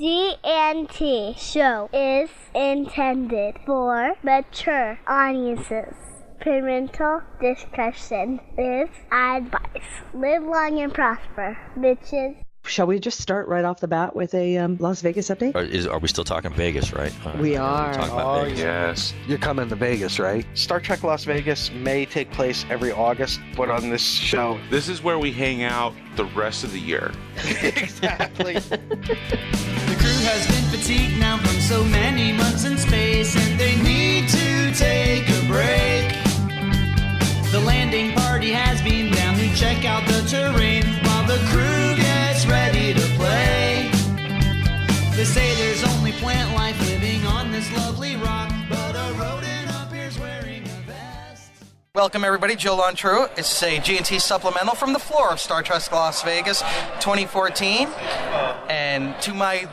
T Show is intended for mature audiences. Parental discretion is advised. Live long and prosper, bitches. Shall we just start right off the bat with a Las Vegas update? Are we still talking Vegas, right? We are. Talking about Vegas. Yes. You're coming to Vegas, right? Star Trek Las Vegas may take place every August, but on this show... This is where we hang out the rest of the year. Exactly. The crew has been fatigued now from so many months in space, and they need to take a break. The landing party has been down to check out the terrain while the crew gets ready to play. They say there's only plant life living on this lovely rock, but a rodent up here's wearing a vest. Welcome everybody, Joe Lontrue. It's a G&T supplemental from the floor of Star Trek Las Vegas 2014. And to my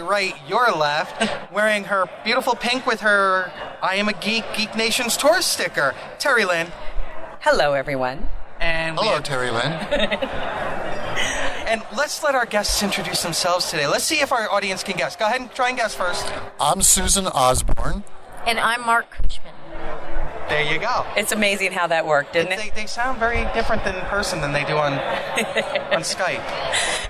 right, your left, wearing her beautiful pink with her I Am a Geek Nation's tour sticker, Terry Lynn. Hello everyone. And hello, Terry Lynn. And let's let our guests introduce themselves today. Let's see if our audience can guess. Go ahead and try and guess first. I'm Susan Osborn. And I'm Marc Cushman. There you go. It's amazing how that worked, didn't it? They sound very different in person than they do on Skype.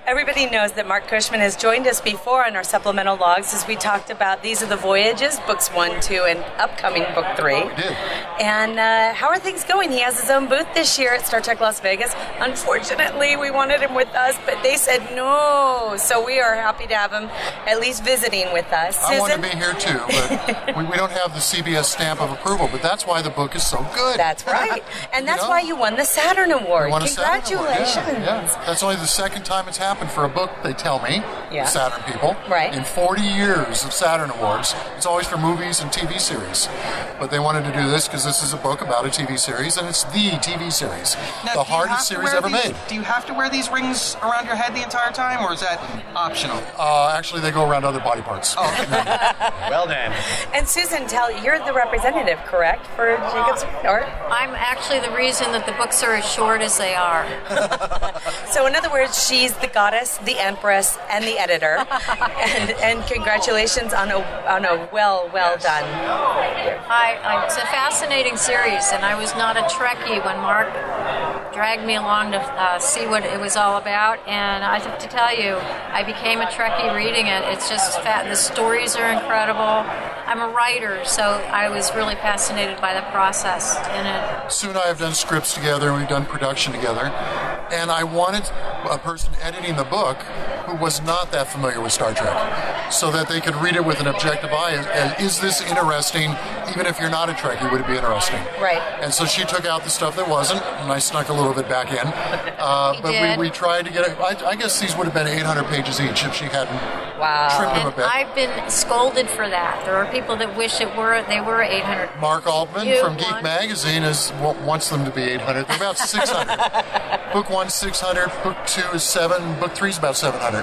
Everybody knows that Marc Cushman has joined us before on our supplemental logs as we talked about These Are the Voyages, books 1, 2, and upcoming book 3. We did. And how are things going? He has his own booth this year at Star Trek Las Vegas. Unfortunately, we wanted him with us, but they said no. So we are happy to have him at least visiting with us. Susan? I want to be here too, but we don't have the CBS stamp of approval, but that's why the book is so good. That's right. And that's why you won the Saturn Award. Congratulations. Saturn Award. Yeah. That's only the second time it's happened for a book, they tell me, the Saturn people. Right. In 40 years of Saturn Awards. It's always for movies and TV series. But they wanted to do this because this is a book about a TV series, and it's the TV series. Now, the hardest series ever made. Do you have to wear these rings around your head the entire time, or is that optional? Actually, they go around other body parts. Oh, okay. Well then. And Susan, you're the representative, correct, for Jacob's Art? I'm actually the reason that the books are as short as they are. So in other words, she's the goddess, the empress, and the editor. and congratulations on a well done. It's a fascinating series, and I was not a Trekkie when Marc dragged me along to see what it was all about, and I have to tell you, I became a Trekkie reading it. It's just the stories are incredible. I'm a writer, so I was really fascinated by the process in it. Sue and I have done scripts together, and we've done production together, and I wanted a person editing the book who was not that familiar with Star Trek, so that they could read it with an objective eye. Is this interesting? Even if you're not a Trekkie, would it be interesting? Right. And so she took out the stuff that wasn't, and I snuck a little bit back in. But we tried to get it. I guess these would have been 800 pages each if she hadn't trimmed them a bit. I've been scolded for that. There are people that wish they were 800. Mark Altman from Geek Magazine wants them to be 800. They're about 600. Book 1, 600. Book 2 is 7. Book 3 is about 700.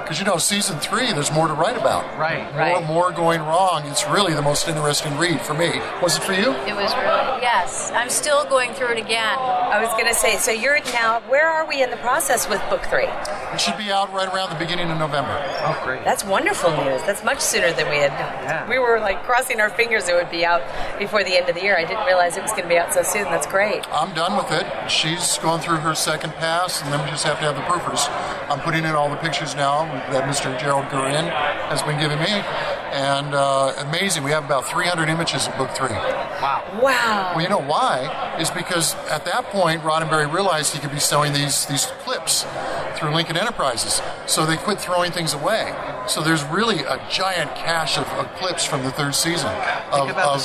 Because, season 3, there's more to write about. Right. More going wrong. It's really the most interesting read for me. Was it for you? It was really, yes. I'm still going through it again. I was going to say, so you're now, where are we in the process with book 3? It should be out right around the beginning of November. Oh, great. That's wonderful news. That's much sooner than we had. Yeah. We were crossing our fingers it would be out before the end of the year. I didn't realize it was going to be out so soon. That's great. I'm done with it. She's gone through her second pass, and then we just have to have the proofers. I'm putting in all the pictures now that Mr. Gerald Gurin has been giving me, and amazing. We have about 300 images in book 3. Wow. Wow. Well, you know why? Is because at that point, Roddenberry realized he could be selling these clips through Lincoln Enterprises, so they quit throwing things away. So there's really a giant cache of clips from the third season of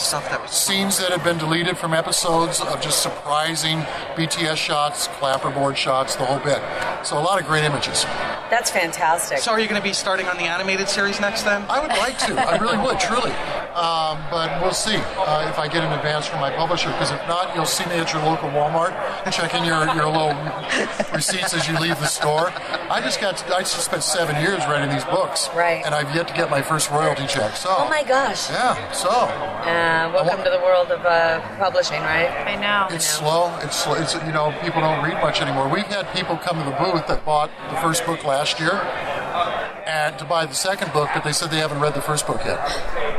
scenes that have been deleted from episodes, of just surprising BTS shots, clapperboard shots, the whole bit. So a lot of great images. That's fantastic. So are you going to be starting on the animated series next then? I would like to. I really would, truly. But we'll see if I get an advance from my publisher, because if not, you'll see me at your local Walmart checking your little receipts as you leave the store. I just spent 7 years writing these books. Right. And I've yet to get my first royalty check. So. Oh my gosh. Yeah, so. Welcome to the world of publishing, right? I know. It's slow. It's people don't read much anymore. We've had people come to the booth that bought the first book last year, and to buy the second book, but they said they haven't read the first book yet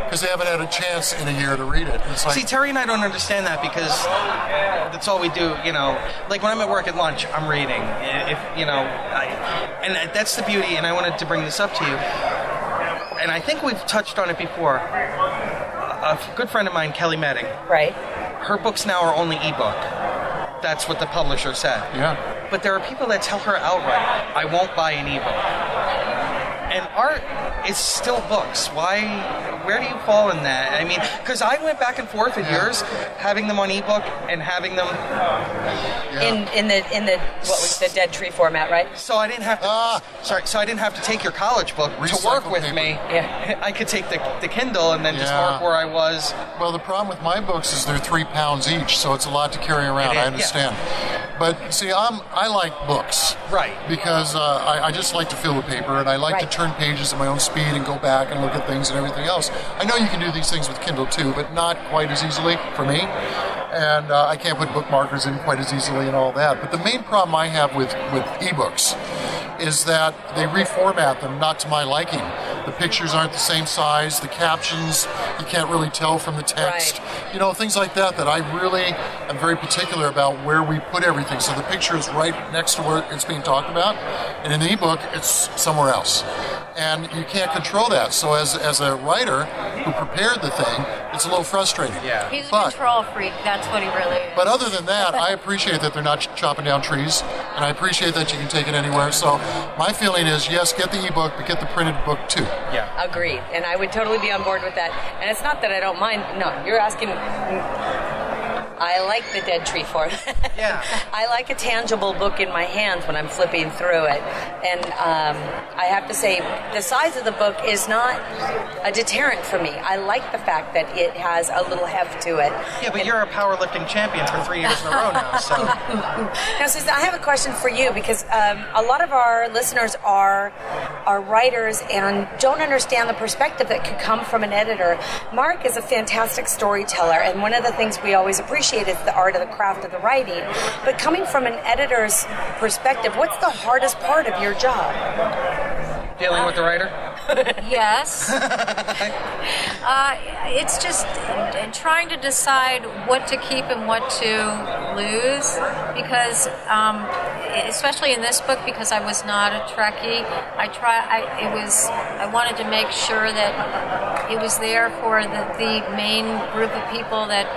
because they haven't had a chance in a year to read it. It's like, See, Terry and I don't understand that because that's all we do. Like when I'm at work at lunch, I'm reading. And that's the beauty. And I wanted to bring this up to you. And I think we've touched on it before. A good friend of mine, Kelly Medding. Right. Her books now are only ebook. That's what the publisher said. Yeah. But there are people that tell her outright, I won't buy an ebook. And art is still books. Where do you fall in that? I mean, because I went back and forth in years, having them on ebook and having them in the Dead Tree format, right? So I didn't have to. So I didn't have to take your college book to work with me. Yeah. I could take the Kindle and then just mark where I was. Well, the problem with my books is they're 3 pounds each, so it's a lot to carry around. I understand. But see, I like books, right? Because I just like to feel the paper, and I like to turn pages at my own speed and go back and look at things and everything else. I know you can do these things with Kindle too, but not quite as easily for me. And I can't put bookmarkers in quite as easily and all that. But the main problem I have with ebooks is that they reformat them not to my liking. The pictures aren't the same size, the captions, you can't really tell from the text. Right. Things like that I really am very particular about where we put everything. So the picture is right next to where it's being talked about, and in the ebook, it's somewhere else. And you can't control that. So as a writer who prepared the thing, it's a little frustrating. Yeah. He's a control freak, that's what he really is. But other than that, I appreciate that they're not chopping down trees, and I appreciate that you can take it anywhere. So my feeling is, yes, get the ebook, but get the printed book too. Yeah. Agreed. And I would totally be on board with that. And it's not that I don't mind. No, you're asking... I like the Dead Tree form. Yeah. I like a tangible book in my hands when I'm flipping through it. And I have to say, the size of the book is not a deterrent for me. I like the fact that it has a little heft to it. Yeah, but you're a powerlifting champion for 3 years in a row now, so... Now, Susan, I have a question for you, because a lot of our listeners are writers and don't understand the perspective that could come from an editor. Marc is a fantastic storyteller, and one of the things we always appreciate is the art of the craft of the writing. But coming from an editor's perspective, what's the hardest part of your job? Dealing with the writer? Yes. It's just trying to decide what to keep and what to lose, because especially in this book, because I was not a Trekkie, I wanted to make sure that it was there for the main group of people that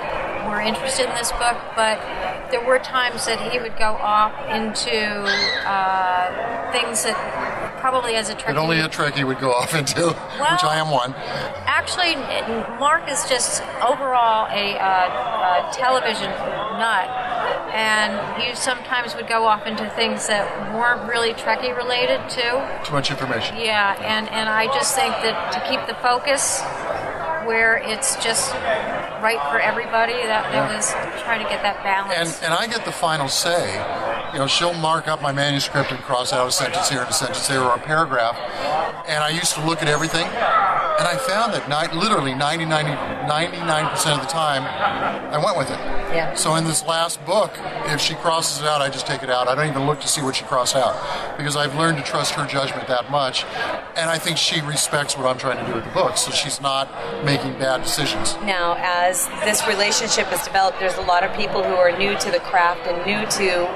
were interested in this book, but there were times that he would go off into things that probably as a Trekkie... That only a Trekkie would go off into, which I am one. Actually, Marc is just overall a television nut, and you sometimes would go off into things that weren't really Trekkie related to. Too much information. Yeah, and I just think that to keep the focus where it's just right for everybody, that was trying to get that balance. And I get the final say. She'll mark up my manuscript and cross out a sentence here and a sentence there or a paragraph. And I used to look at everything, and I found that literally 99% of the time, I went with it. Yeah. So in this last book, if she crosses it out, I just take it out. I don't even look to see what she crossed out, because I've learned to trust her judgment that much, and I think she respects what I'm trying to do with the book, so she's not making bad decisions. Now, as this relationship has developed, there's a lot of people who are new to the craft and new to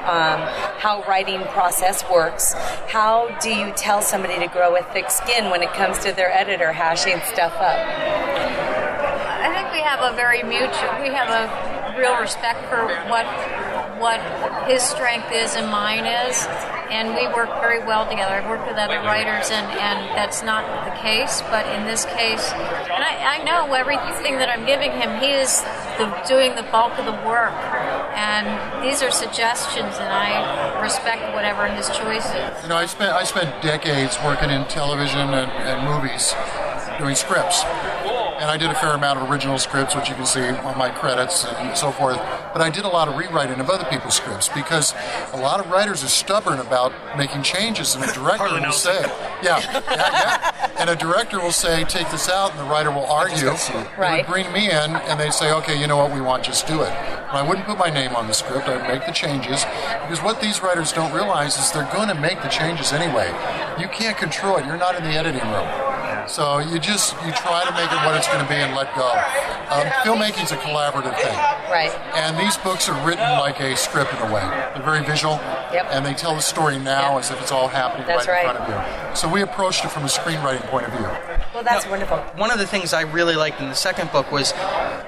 how writing process works. How do you tell somebody to grow a thick skin when it comes to their editor hashing stuff up? I think we have a real respect for what his strength is and mine is, and we work very well together. I've worked with other writers, and that's not the case, but in this case, and I know everything that I'm giving him, he is doing the bulk of the work, and these are suggestions, and I respect whatever his choice is. I spent decades working in television and movies doing scripts. And I did a fair amount of original scripts, which you can see on my credits and so forth. But I did a lot of rewriting of other people's scripts, because a lot of writers are stubborn about making changes, and a director will say, and a director will say, take this out, and the writer will argue. Right. They would bring me in, and they say, okay, you know what, we want, just do it. And I wouldn't put my name on the script. I'd make the changes, because what these writers don't realize is they're going to make the changes anyway. You can't control it. You're not in the editing room. So you try to make it what it's going to be and let go. Filmmaking's a collaborative thing. Right. And these books are written like a script in a way. They're very visual. Yep. And they tell the story now as if it's all happening That's right in front of you. So we approached it from a screenwriting point of view. Well, that's wonderful. One of the things I really liked in the second book was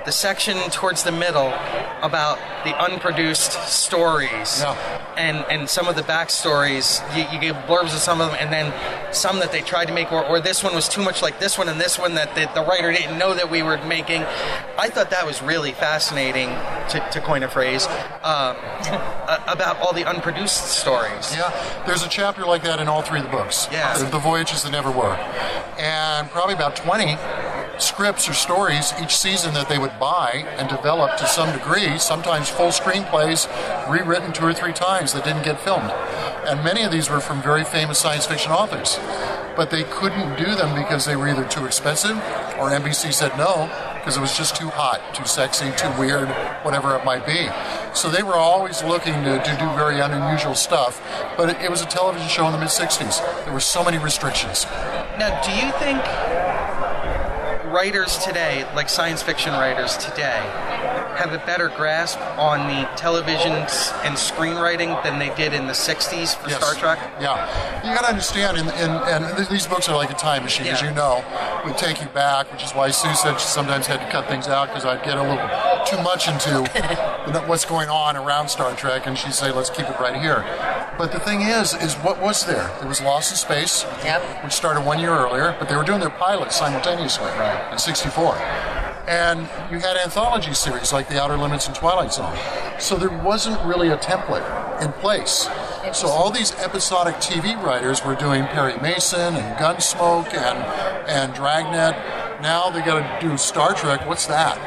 the section towards the middle about the unproduced stories. And some of the backstories. You gave blurbs of some of them, and then some that they tried to make, or this one was too much like this one, and this one that the writer didn't know that we were making. I thought that was really fascinating, to coin a phrase, about all the unproduced stories. Yeah, there's a chapter like that in all three of the books. Yeah. The Voyages That Never Were. And probably about 20 scripts or stories each season that they would buy and develop to some degree, sometimes full screenplays rewritten 2 or 3 times that didn't get filmed. And many of these were from very famous science fiction authors. But they couldn't do them because they were either too expensive, or NBC said no, because it was just too hot, too sexy, too weird, whatever it might be. So they were always looking to do very unusual stuff, but it was a television show in the mid-'60s. There were so many restrictions. Now, do you think writers today, like science fiction writers today, have a better grasp on the television and screenwriting than they did in the 60s for Star Trek? Yeah. You got to understand, and these books are like a time machine, as you know, would take you back, which is why Sue said she sometimes had to cut things out because I'd get a little too much into what's going on around Star Trek, and she'd say, let's keep it right here. But the thing is what was there? There was Lost in Space, which started 1 year earlier, but they were doing their pilots simultaneously in 64. And you had anthology series like The Outer Limits and Twilight Zone. So there wasn't really a template in place. So all these episodic TV writers were doing Perry Mason and Gunsmoke and Dragnet. Now they got to do Star Trek. What's that?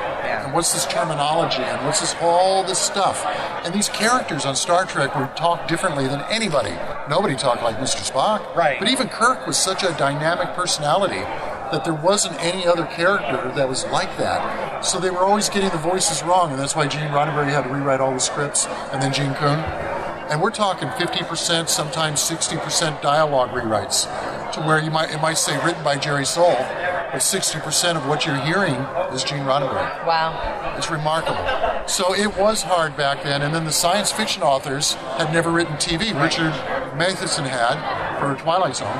And what's this terminology? And what's all this stuff? And these characters on Star Trek would talk differently than anybody. Nobody talked like Mr. Spock. Right. But even Kirk was such a dynamic personality that there wasn't any other character that was like that. So they were always getting the voices wrong, and that's why Gene Roddenberry had to rewrite all the scripts, and then Gene Kuhn. And we're talking 50%, sometimes 60% dialogue rewrites, to where it might say written by Jerry Soule, but 60% of what you're hearing is Gene Roddenberry. Wow. It's remarkable. So it was hard back then, and then the science fiction authors had never written TV. Richard Matheson had for Twilight Zone,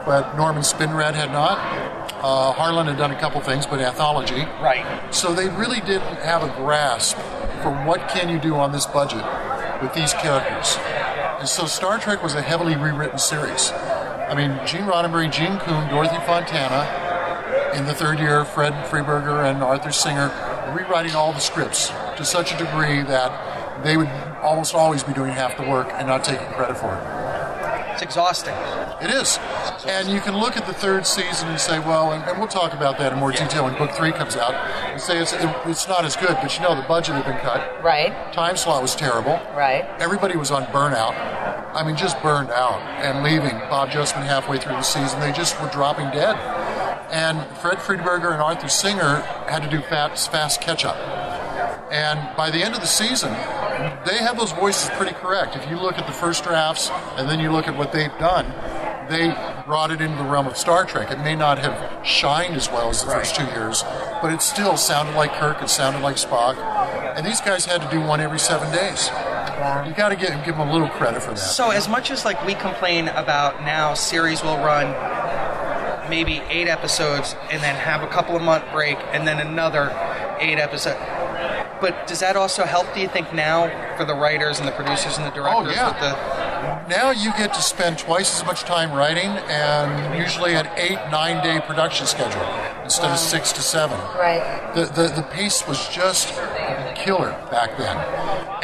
but Norman Spinrad had not. Harlan had done a couple things, but anthology. Right. So they really didn't have a grasp for what can you do on this budget with these characters. And so Star Trek was a heavily rewritten series. I mean, Gene Roddenberry, Gene Kuhn, Dorothy Fontana, in the third year, Fred Freeberger and Arthur Singer, rewriting all the scripts to such a degree that they would almost always be doing half the work and not taking credit for it. It's exhausting. It is. And you can look at the third season and say, well, and we'll talk about that in more detail when Book 3 comes out, and say it's not as good, but you know the budget had been cut. Right. Time slot was terrible. Right. Everybody was on burnout. I mean, just burned out and leaving. Bob Justman halfway through the season, they just were dropping dead. And Fred Friedberger and Arthur Singer had to do fast catch-up. And by the end of the season, they have those voices pretty correct. If you look at the first drafts and then you look at what they've done, they brought it into the realm of Star Trek. It may not have shined as well as the first 2 years, but it still sounded like Kirk, it sounded like Spock. And these guys had to do one every 7 days. Wow. You got to give them a little credit for that. So as much as like we complain about now series will run maybe 8 episodes and then have a couple of month break and then another 8 episodes. But does that also help, do you think, now for the writers and the producers and the directors? Oh, yeah. Now you get to spend twice as much time writing and usually an 8-9 day production schedule instead of 6 to 7. Right. The pace was just killer back then.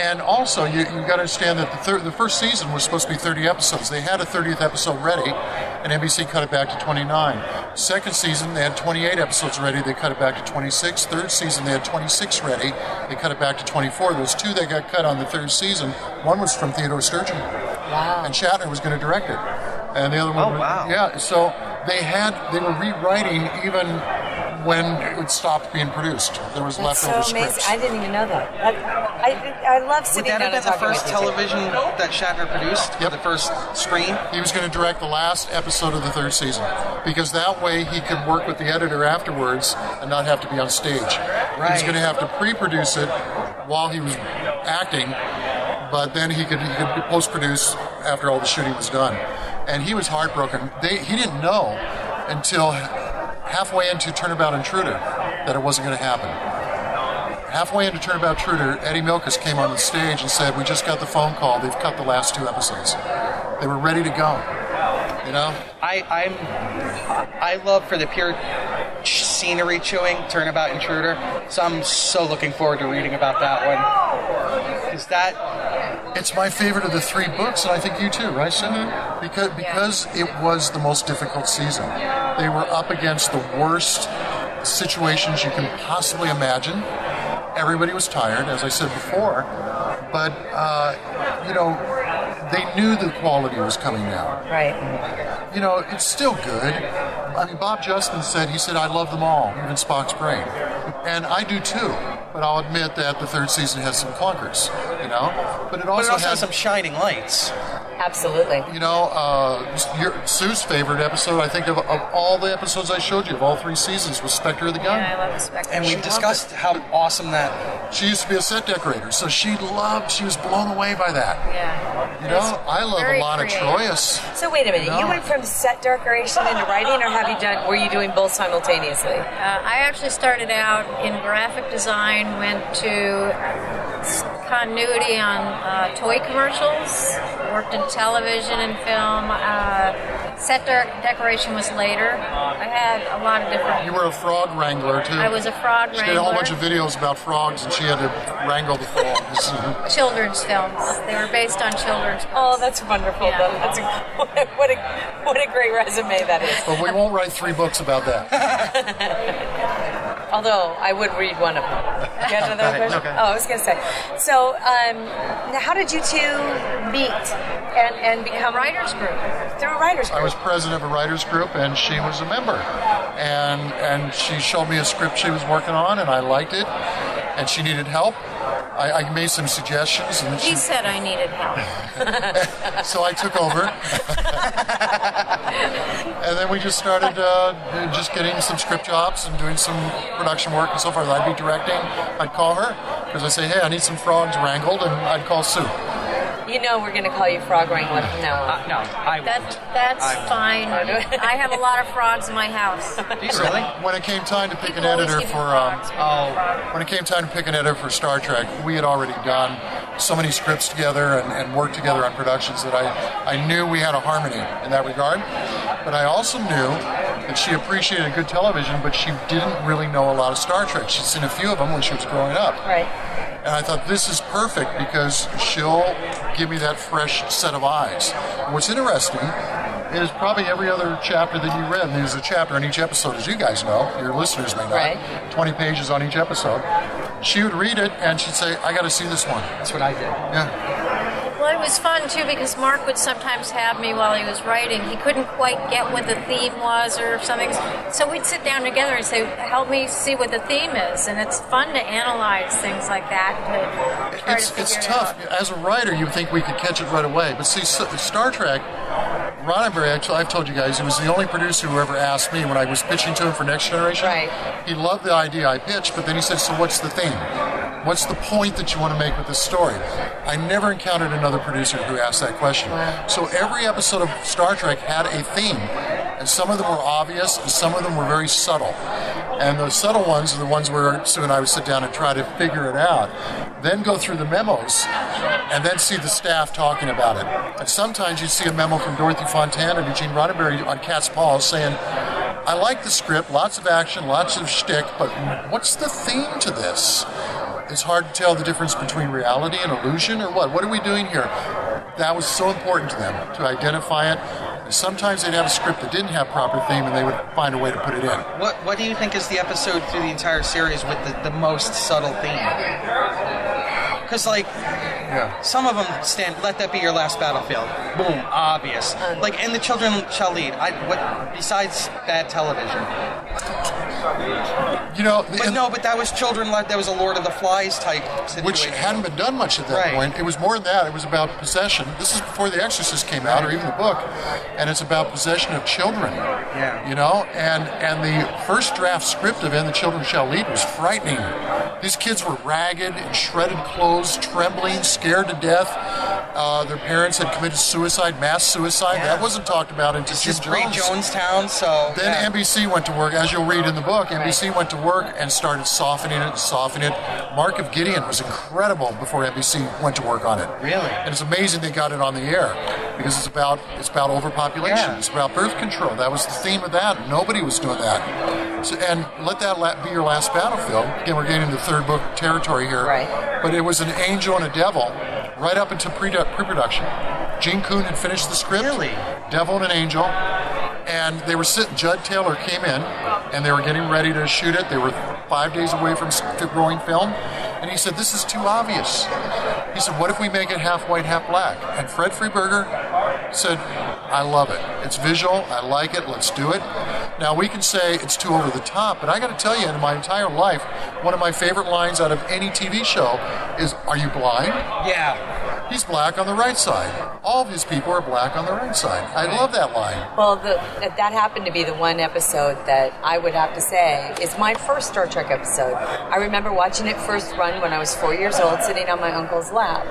And also, you got to understand that the first season was supposed to be 30 episodes. They had a 30th episode ready, and NBC cut it back to 29. Second season, they had 28 episodes ready. They cut it back to 26. Third season, they had 26 ready. They cut it back to 24. Those 2 that got cut on the third season, one was from Theodore Sturgeon. Wow. And Shatner was going to direct it. And the other one wow. Yeah, so they were rewriting even when it stopped being produced. There was leftover so amazing. scripts. I didn't even know that. I love Would sitting that down have been and the talking first with you. television that Shatner produced? Yep. The first screen? He was going to direct the last episode of the third season because that way he could work with the editor afterwards and not have to be on stage. He was going to have to pre-produce it while he was acting, but then he could post-produce after all the shooting was done. And he was heartbroken. He didn't know until halfway into Turnabout Intruder that it wasn't going to happen. Halfway into Turnabout Intruder, Eddie Milkus came on the stage and said, "We just got the phone call. They've cut the last 2 episodes. They were ready to go." You know? I love for the pure scenery chewing Turnabout Intruder, so I'm so looking forward to reading about that one. Because it's my favorite of the 3 books, and I think you too, right, Cindy? Because it was the most difficult season. They were up against the worst situations you can possibly imagine. Everybody was tired, as I said before, but they knew the quality was coming down. Right. It's still good. I mean, Bob Justin said, I love them all, even Spock's brain. And I do too. But I'll admit that the third season has some clunkers, But it also has some shining lights. Absolutely. Sue's favorite episode, I think, of all the episodes I showed you, of all 3 seasons, was Spectre of the Gun. Yeah, I love the Spectre. And we've discussed how awesome that... She used to be a set decorator, so she was blown away by that. Yeah. I love Alana Troyes. So wait a minute, you went from set decoration into writing, or were you doing both simultaneously? I actually started out in graphic design, went to continuity on toy commercials, worked in television and film. Set decoration was later. I had a lot of different... You were a frog wrangler, too. I was a frog wrangler. She did a whole bunch of videos about frogs, and she had to wrangle the frogs. Children's films. They were based on children's films. Oh, that's wonderful. Yeah. That's what a great resume that is. But we won't write 3 books about that. Although I would read one of them. You got another question? Okay. Oh, I was going to say. So, now how did you 2 meet and become writers group? Through a writers group. I was president of a writers group, and she was a member. And she showed me a script she was working on, and I liked it. And she needed help. I made some suggestions. And he said I needed help. So I took over. And then we just started just getting some script jobs and doing some production work and so forth. I'd be directing. I'd call her because I'd say, "Hey, I need some frogs wrangled," and I'd call Sue. We're going to call you Frog Wrangler from now on. No, I won't. That's fine. I have a lot of frogs in my house. Do you really? When it came time to pick an editor for Star Trek, we had already done so many scripts together and worked together on productions that I knew we had a harmony in that regard. But I also knew that she appreciated good television, but she didn't really know a lot of Star Trek. She'd seen a few of them when she was growing up. Right. And I thought, this is perfect because she'll give me that fresh set of eyes. What's interesting is probably every other chapter that you read, and there's a chapter in each episode, as you guys know, your listeners may know, right. 20 pages on each episode. She would read it and she'd say, "I got to see this one." That's what I did. Yeah. Well, it was fun too because Mark would sometimes have me while he was writing. He couldn't quite get what the theme was or something, so we'd sit down together and say, "Help me see what the theme is." And it's fun to analyze things like that. To try to figure it's it tough. out. As a writer, you think we could catch it right away, but see, Star Trek. Roddenberry, actually, I've told you guys, he was the only producer who ever asked me when I was pitching to him for Next Generation. Right. He loved the idea I pitched, but then he said, "So what's the theme? What's the point that you want to make with this story?" I never encountered another producer who asked that question. So every episode of Star Trek had a theme, and some of them were obvious, and some of them were very subtle. And the subtle ones are the ones where Sue and I would sit down and try to figure it out, then go through the memos, and then see the staff talking about it. And sometimes you'd see a memo from Dorothy Fontana to Gene Roddenberry on Cat's Paws saying, "I like the script, lots of action, lots of shtick, but what's the theme to this? It's hard to tell the difference between reality and illusion, or what? What are we doing here?" That was so important to them, to identify it. And sometimes they'd have a script that didn't have proper theme, and they would find a way to put it in. What do you think is the episode through the entire series with the most subtle theme? Because, Yeah. Some of them stand. Let that be your last battlefield. Boom, obvious. Like, and the children shall lead. What besides bad television? But that was children. That was a Lord of the Flies type situation, which hadn't been done much at that point. It was more than that. It was about possession. This is before The Exorcist came out, or even the book, and it's about possession of children. Yeah. And the first draft script of "And the Children Shall Lead" was frightening. These kids were ragged, in shredded clothes, trembling, scared to death. Their parents had committed suicide, mass suicide. Yeah. That wasn't talked about until Jim Jones. Jonestown, so... Then NBC went to work, as you'll read in the book. NBC went to work and started softening it. Mark of Gideon was incredible before NBC went to work on it. Really? And it's amazing they got it on the air because it's about overpopulation. Yeah. It's about birth control. That was the theme of that. Nobody was doing that. So, and let that be your last battlefield. Again, we're getting into third book territory here. Right. But it was an angel and a devil right up into pre-production. Gene Kuhn had finished the script. Really? Devil and an angel. And they were sitting, Judd Taylor came in, and they were getting ready to shoot it. They were 5 days away from growing film. And he said, this is too obvious. He said, what if we make it half white, half black? And Fred Freeberger said, I love it. It's visual. I like it. Let's do it. Now, we can say it's too over the top, but I got to tell you, in my entire life, one of my favorite lines out of any TV show is, are you blind? Yeah. He's black on the right side. All of his people are black on the right side. I love that line. Well, that happened to be the one episode that I would have to say is my first Star Trek episode. I remember watching it first run when I was 4 years old, sitting on my uncle's lap.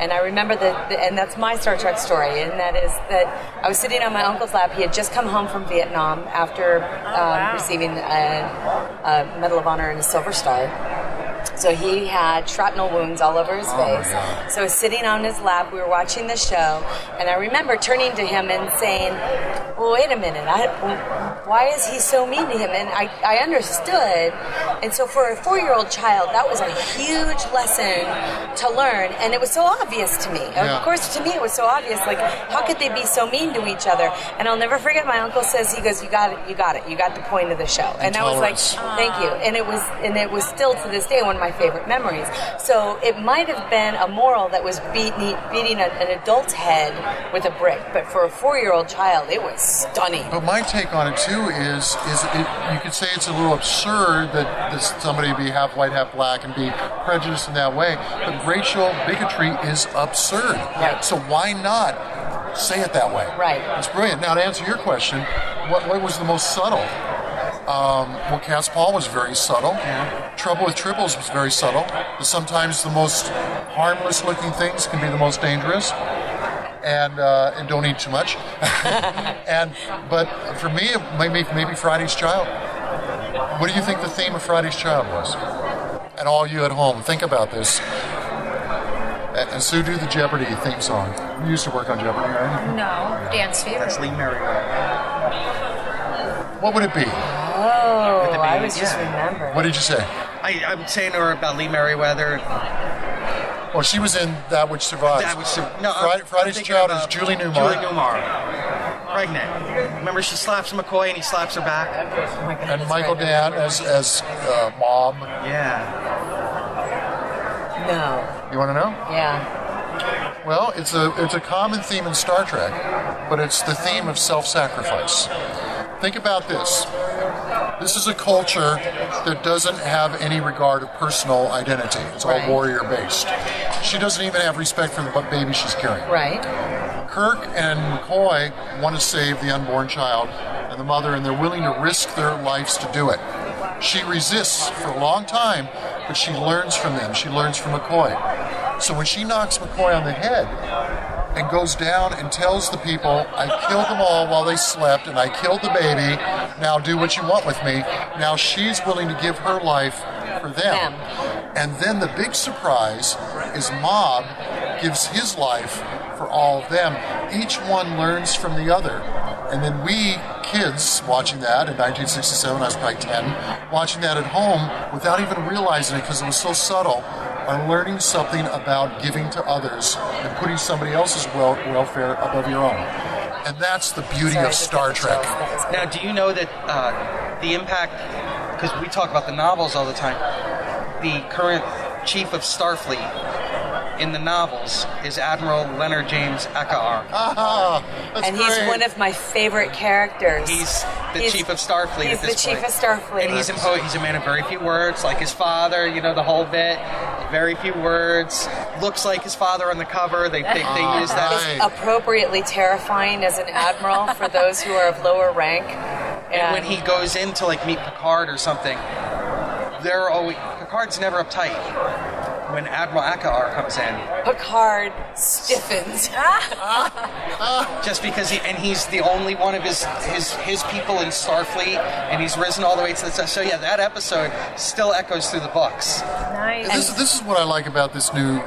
And I remember and that's my Star Trek story, and that is that I was sitting on my uncle's lap. He had just come home from Vietnam after receiving a Medal of Honor and a Silver Star. So he had shrapnel wounds all over his face. So I was sitting on his lap, we were watching the show, and I remember turning to him and saying, well, wait a minute, why is he so mean to him? And I understood. And so for a 4-year-old child, that was a huge lesson to learn, and it was so obvious to me. Yeah. Of course, to me it was so obvious, like, how could they be so mean to each other? And I'll never forget, my uncle says, he goes, you got it, you got the point of the show. And I was like, thank you. And it was still to this day one of my favorite memories. So it might have been a moral that was beating an adult's head with a brick, but for a 4-year-old child, it was stunning. But my take on it too is you could say it's a little absurd that somebody be half white, half black, and be prejudiced in that way. But racial bigotry is absurd. Right. So why not say it that way? Right. It's brilliant. Now to answer your question, what was the most subtle? Well, Cat's Paw was very subtle. Yeah. Trouble with Tribbles was very subtle. Sometimes the most harmless looking things can be the most dangerous. And don't eat too much. But for me, maybe Friday's Child. What do you think the theme of Friday's Child was? And all you at home, think about this. And Sue, do the Jeopardy theme song. You used to work on Jeopardy, right? No, Dance Fever. That's Lee Merriweather. What would it be? Oh, I was just remembering. What did you say? I'm saying to her about Lee Merriweather. Well, she was in That Which Survives. Friday's Child is Julie Newmar. Julie Newmar. Pregnant. Remember, she slaps McCoy and he slaps her back? Oh my goodness, and Michael Dan as Mom. Yeah. No. You want to know? Yeah. Well, it's a common theme in Star Trek, but it's the theme of self-sacrifice. Think about this. This is a culture that doesn't have any regard of personal identity. It's all warrior-based. She doesn't even have respect for the baby she's carrying. Right. Kirk and McCoy want to save the unborn child and the mother, and they're willing to risk their lives to do it. She resists for a long time, but she learns from them. She learns from McCoy. So when she knocks McCoy on the head and goes down and tells the people, I killed them all while they slept, and I killed the baby, now do what you want with me. Now she's willing to give her life for them. And then the big surprise is Mob gives his life for all of them. Each one learns from the other. And then we kids watching that in 1967, I was probably 10, watching that at home without even realizing it because it was so subtle, are learning something about giving to others and putting somebody else's welfare above your own. And that's the beauty of Star Trek. Now, do you know that the impact, because we talk about the novels all the time, the current chief of Starfleet in the novels is Admiral Leonard James Eckhart. And he's one of my favorite characters. He's the chief of Starfleet. He's at this the chief point. of Starfleet. And he's a man of very few words, like his father. You know the whole bit. Very few words. Looks like his father on the cover. They use that. Appropriately terrifying as an admiral for those who are of lower rank. And when he goes in to like meet Picard or something, Picard's never uptight. When Admiral Eckhart comes in, Picard stiffens. Just because he's the only one of his people in Starfleet, and he's risen all the way to the top. So yeah, that episode still echoes through the books. Nice. This is what I like about this new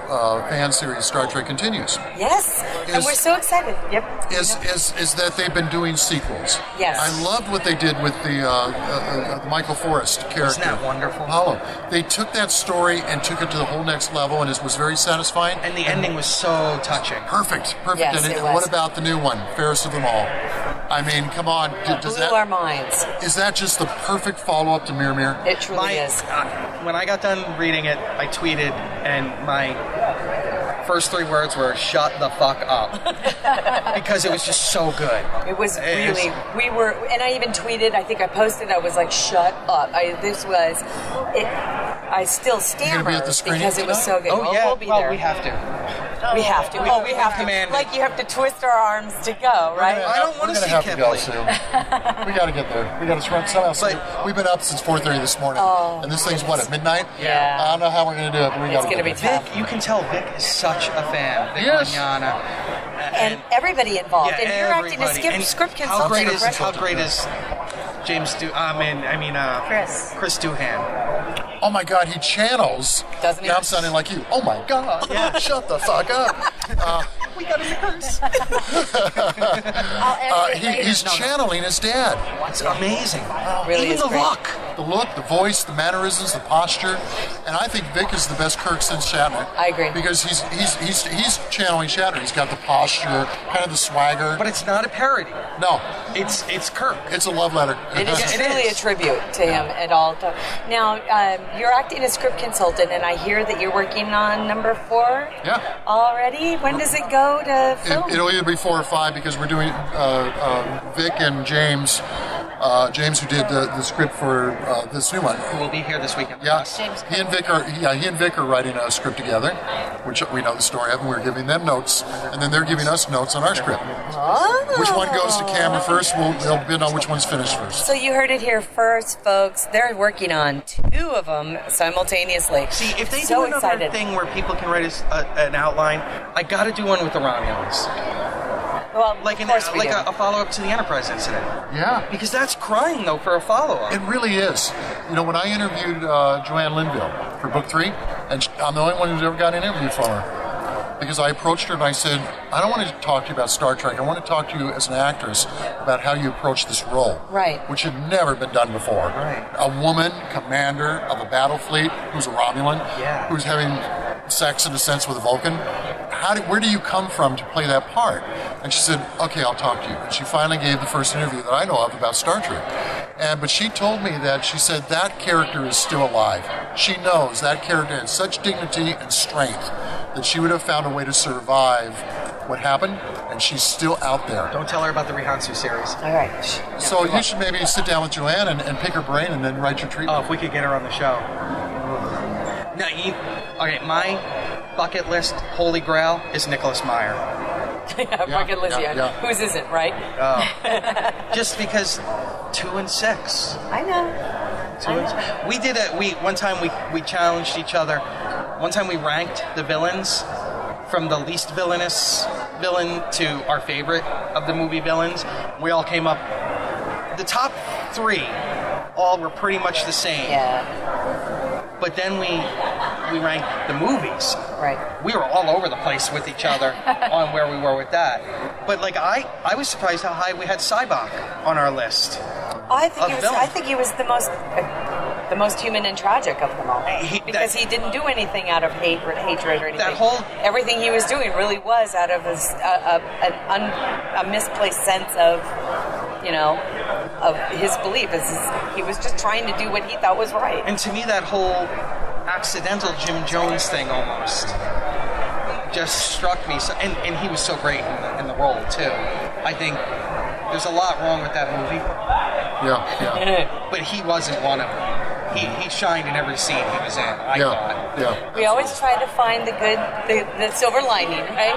fan series, Star Trek Continues. Yes, and we're so excited. Yep. Is that they've been doing sequels. Yes. I loved what they did with the Michael Forrest character. Isn't that wonderful? Apollo. They took that story and took it to the whole next level, and it was very satisfying. And the ending was so touching. Perfect. Yes, And it was. what about the new one, Fairest of Them All? I mean, come on. Blew our minds. Is that just the perfect follow-up to Mir Mir? It truly is. When I got done reading it, I tweeted, and my first 3 words were "shut the fuck up," because it was just so good. It was really. And I even tweeted. I think I posted. I was like, "Shut up!" I still stammer be at the screening because it was so good. Oh yeah, we'll be there. we have to. We have to. We have to. Command. Like you have to twist our arms to go, right? I don't want to see have to go Kipling. soon. We got to get there. We got to somehow. We've been up since 4:30 this morning, and this thing's at midnight. Yeah. I don't know how we're going to do it, but we got to. It's going to be tough. Vic, you can tell Vic is such a fan. Vic Yes. Mignogna. And everybody involved. Yeah, and you're acting as everybody. And script how consultant. great is James Chris Doohan. Oh my God, he channels. Doesn't he? Now I'm sounding like you. Oh my God. Yeah. Shut the fuck up. We got a curse. He's channeling his dad. It's amazing. Really Even is the great. look. The voice, the mannerisms, the posture, and I think Vic is the best Kirk since Shatner. I agree. Because he's channeling Shatner. He's got the posture, kind of the swagger. But it's not a parody. No, It's Kirk. it's a love letter. It is It truly is. a tribute to him at all times. Now, you're acting as script consultant, and I hear that you're working on number 4 Yeah. already. When does it go to film? It'll either be 4 or 5 because we're doing Vic and James. James, who did the script for this new one. We'll be here this weekend. Yeah, James he and Vic are writing a script together, which we know the story of, and we're giving them notes, and then they're giving us notes on our script. Oh. Which one goes to camera first? They'll depend on which one's finished first. So you heard it here first, folks. They're working on 2 of them simultaneously. See, if they so do another excited. thing where people can write an outline, I got to do one with the Romulans. Well, Like of course we do. a follow-up to the Enterprise incident. Yeah. Because that's crying, though, for a follow-up. It really is. You know, when I interviewed Joanne Linville for book 3, and I'm the only one who's ever got an interview from her, because I approached her and I said, I don't want to talk to you about Star Trek. I want to talk to you as an actress about how you approach this role. Right. Which had never been done before. Right. A woman, commander of a battle fleet, who's a Romulan, Yeah. who's having sex in a sense with a Vulcan. Where do you come from to play that part? And she said, okay, I'll talk to you. And she finally gave the first interview that I know of about Star Trek. But she told me that she said that character is still alive. She knows that character had such dignity and strength that she would have found a way to survive what happened, and she's still out there. Don't tell her about the Rihansu series. All right. So you should maybe sit down with Joanne and pick her brain and then write your treatment. Oh, if we could get her on the show. No, okay, my bucket list holy grail is Nicholas Meyer. Bucket list, yeah. Whose isn't, right? Just because 2 and 6. I know. We did it. One time we challenged each other. One time we ranked the villains from the least villainous villain to our favorite of the movie villains. We all came up. The top 3 all were pretty much the same. Yeah. But then we ranked the movies. Right. We were all over the place with each other on where we were with that. But like I was surprised how high we had Cybok on our list. I think he was the most human and tragic of them all. Because he didn't do anything out of hatred or anything. Everything he was doing really was out of a misplaced sense of his belief. He was just trying to do what he thought was right. And to me, that whole accidental Jim Jones thing almost. just struck me. So, and he was so great in the role too. I think there's a lot wrong with that movie. Yeah. But he wasn't one of them. He shined in every scene he was in, I thought. Yeah. We always try to find the good, the silver lining, right?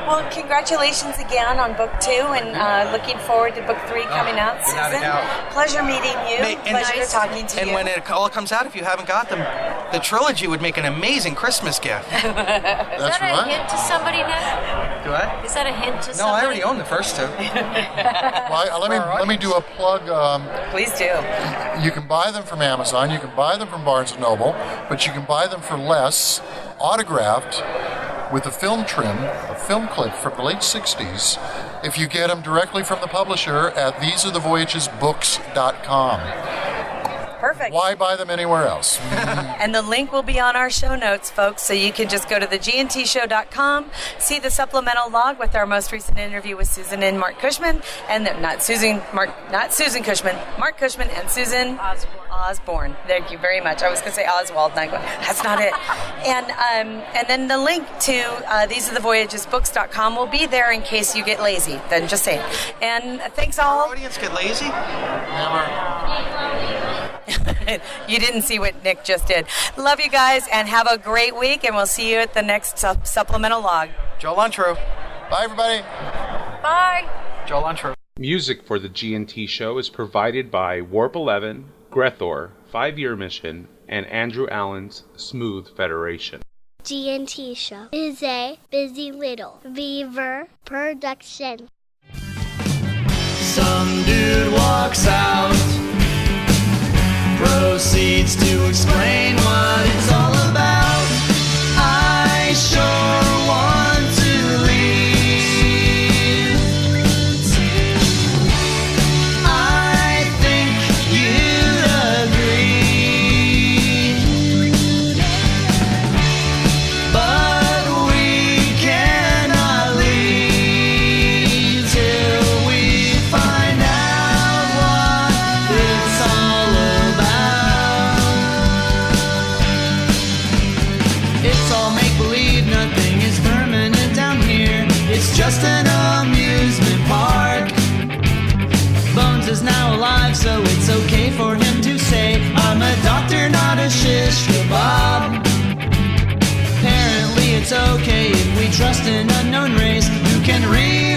Well, congratulations again on book 2, and looking forward to book 3 coming out, Susan. Without a doubt. Pleasure meeting you. Pleasure talking to you. And when it all comes out, if you haven't got them, the trilogy would make an amazing Christmas gift. Is that a hint to somebody now? Do I? Is that a hint to No, somebody? I already own the first 2. Well, let me do a plug. Please do. You can buy them from Amazon. You can buy them from Barnes & Noble, but you can buy them for less, autographed, with a film trim, a film clip from the late 60s, if you get them directly from the publisher at thesearethevoyagesbooks.com. Perfect. Why buy them anywhere else? And the link will be on our show notes, folks, so you can just go to thegntshow.com, see the supplemental log with our most recent interview with Susan and Marc Cushman, and not Susan Cushman, Marc Cushman and Susan Osborn. Thank you very much. I was going to say Oswald, and I go, that's not it. And then the link to thesearethevoyagesbooks.com will be there in case you get lazy. Then just say it. And thanks all. Our audience get lazy? You didn't see what Nick just did. Love you guys, and have a great week, and we'll see you at the next supplemental log. Joel Untrue. Bye, everybody. Bye. Joel Untrue. Music for the G&T show is provided by Warp 11, Grethor, 5-Year Mission, and Andrew Allen's Smooth Federation. G&T Show is a Busy Little Beaver production. Some dude walks out, proceeds to explain what it's all about. I sure want to leave. I think you'd agree, but we cannot leave till we find out what it's all about. It's all make-believe, nothing is permanent down here. It's just an amusement park. Bones is now alive, so it's okay for him to say, I'm a doctor, not a shish kebab. Apparently it's okay if we trust an unknown race who can read